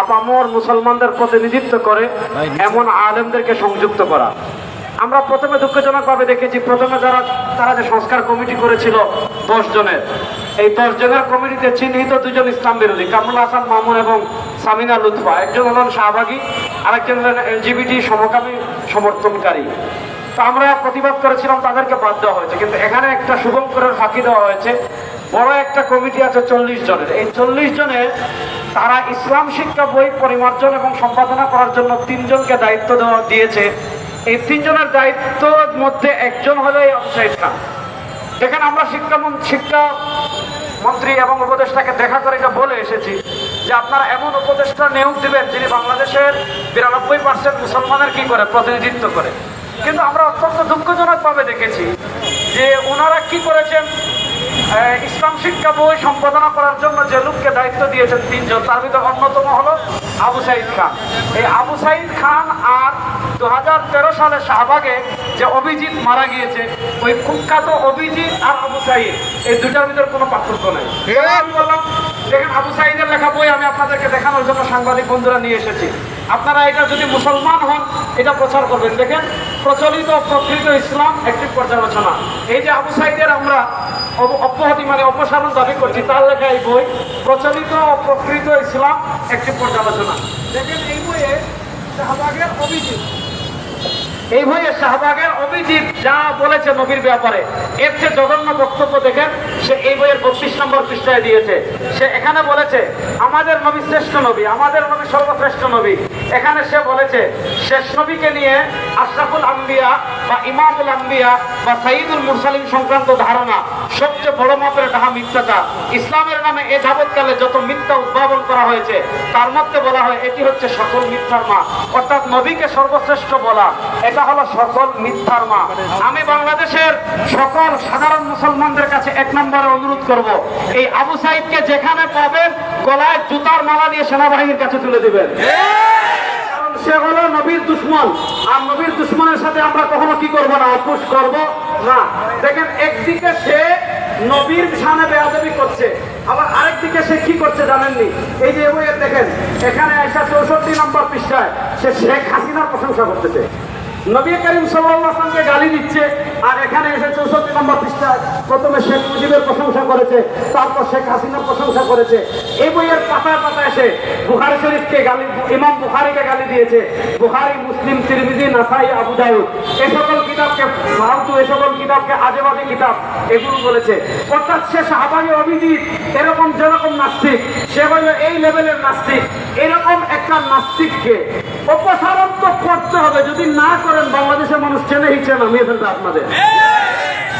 আপামর মুসলমানদের প্রতিনিধিত্ব করে এমন আলেমদেরকে সংযুক্ত করা। আমরা প্রথমে দুঃখজনকভাবে দেখেছি, প্রথমে তারা যে সংস্কার কমিটি করেছিল 10 জনের, এই 10 জনের কমিটিতে চিহ্নিত 2 জন ইসলাম বিরোধী, কামরুল হাসান মামুন এবং সামিনা লুৎফা। একজন হলেন শাহবাগী, আরেকজন হলেন এলজিবিটি সমকামী সমর্থনকারী। তো আমরা প্রতিবাদ করেছিলাম, তাদেরকে বাদ দেওয়া হয়েছে। কিন্তু এখানে একটা শুভঙ্করের ফাঁকি দেওয়া হয়েছে। বড় একটা কমিটি আছে 40 জনের। এই 40 জনের তারা ইসলাম শিক্ষা বই পরিমার্জন এবং সম্পাদনা করার জন্য 3 জনকে দায়িত্ব দিয়েছে। এই 3 জনের দায়িত্বের মধ্যে একজন হলো আবু সাঈদ খান। দেখেন, আমরা শিক্ষামন্ত্রী এবং উপদেষ্টাকে দেখা করে এটা বলে এসেছি যে আপনারা এমন উপদেষ্টা নিয়োগ দিবেন যিনি বাংলাদেশের 92% মুসলমানের কি করে প্রতিনিধিত্ব করে। কিন্তু আমরা অত্যন্ত দুঃখজনকভাবে দেখেছি যে ওনারা কি করেছেন, ইসলাম শিক্ষা বই সম্পাদনা করার জন্য যে লোককে দায়িত্ব দিয়েছেন 3 জন, তার ভিতরে অন্যতম হলো আবু সাঈদ খান। এই আবু সাঈদ খান আর 2013 সালে শাহবাগে যে অভিজিৎ মারা গিয়েছে, ওই কুখ্যাত অভিজিৎ আর আবু সাঈদ, এই দুটার ভিতরে কোনো পার্থক্য নেই। আমি বললাম, দেখেন আবু সাঈদের লেখা বই আমি আপনাদেরকে দেখানোর জন্য সাংবাদিক বন্ধুরা নিয়ে এসেছি। আপনারা এটা যদি মুসলমান হন এটা প্রচার করবেন। দেখেন, প্রচলিত প্রকৃত ইসলাম একটি পর্যালোচনা। এই যে আবু সাঈদের আমরা অব্যাহতি মানে অপসারণ দাবি করছি, তার লেখা এই বই প্রচলিত প্রকৃত ইসলাম একটি পর্যালোচনা। দেখেন এই বইয়ে শাহবাগের অভিজিৎ যা বলেছে নবীর ব্যাপারে, এর চেয়ে জঘন্য বক্তব্য দেখেন সে এই বইয়ের 32 নম্বর পৃষ্ঠায় দিয়েছে। সে এখানে বলেছে আমাদের নবী শ্রেষ্ঠ নবী, আমাদের নবী সর্বশ্রেষ্ঠ নবী। এখানে সে বলেছে শেষ নবীকে নিয়ে আশরাফুল আম্বিয়া বা ইমামুল আম্বিয়া বা সাইয়্যিদুল মুরসালিন সংক্রান্ত ধারণা সবচেয়ে বড় মাপের ডাহা মিথ্যাচার। ইসলামের নামে এ যাবৎকালে যত মিথ্যা উদ্ভাবন করা হয়েছে তার মধ্যে বলা হয় এটি হচ্ছে সকল মিথ্যার মা, অর্থাৎ নবীকে সর্বশ্রেষ্ঠ বলা এটা হলো সকল মিথ্যার মা। আমি বাংলাদেশের সকল সাধারণ মুসলমানদের কাছে 1 নম্বরে অনুরোধ করব, এই আবু সাঈদকে যেখানে পাবেন গলায় জুতার মালা দিয়ে সেনাবাহিনীর কাছে তুলে দিবেন। কারণ সে হলো নবীর দুশমন, আর নবীর দুশমনের সাথে আমরা কখনো কি করব না, আপোষ করব না। দেখেন, একদিকে সে নবীর শানে বেয়াদবি করছে, আবার আরেকদিকে সে কি করছে জানেননি? এই যে বইয়ে দেখেন, এখানে এসে 64 নম্বর পৃষ্ঠায় সে শেখ হাসিনার প্রশংসা করতেছে, নবী করিম সাল্লাল্লাহু আলাইহি ওয়াসাল্লামকে গালি দিচ্ছে। আর এখানে এসে 64 নম্বর পৃষ্ঠায় প্রথমে শেখ মুজিবের প্রশংসা করেছে, তারপর শেখ হাসিনার প্রশংসা করেছে। এই বইয়ের পাতায় পাতায় এসে বুখারী শরীফকে গালি, ইমাম বুখারীকে গালি দিয়েছে। বুখারী, মুসলিম, তিরমিজি, নাসাই, আবু দাউদ এই সকল কিতাবকে ফালতু, এই সকল কিতাবকে আজেবাজে কিতাব এগুলো বলেছে। অর্থাৎ সে শাহবাগী অভিজিৎ এরকম যেরকম নাস্তিক, সে হল এই লেভেলের নাস্তিক। এরকম একটা নাস্তিককে অপসারণ তো করতে হবে, যদি না করেন বাংলাদেশের মানুষ চেনে হিচে নামিয়ে ফেলবে আপনাদের।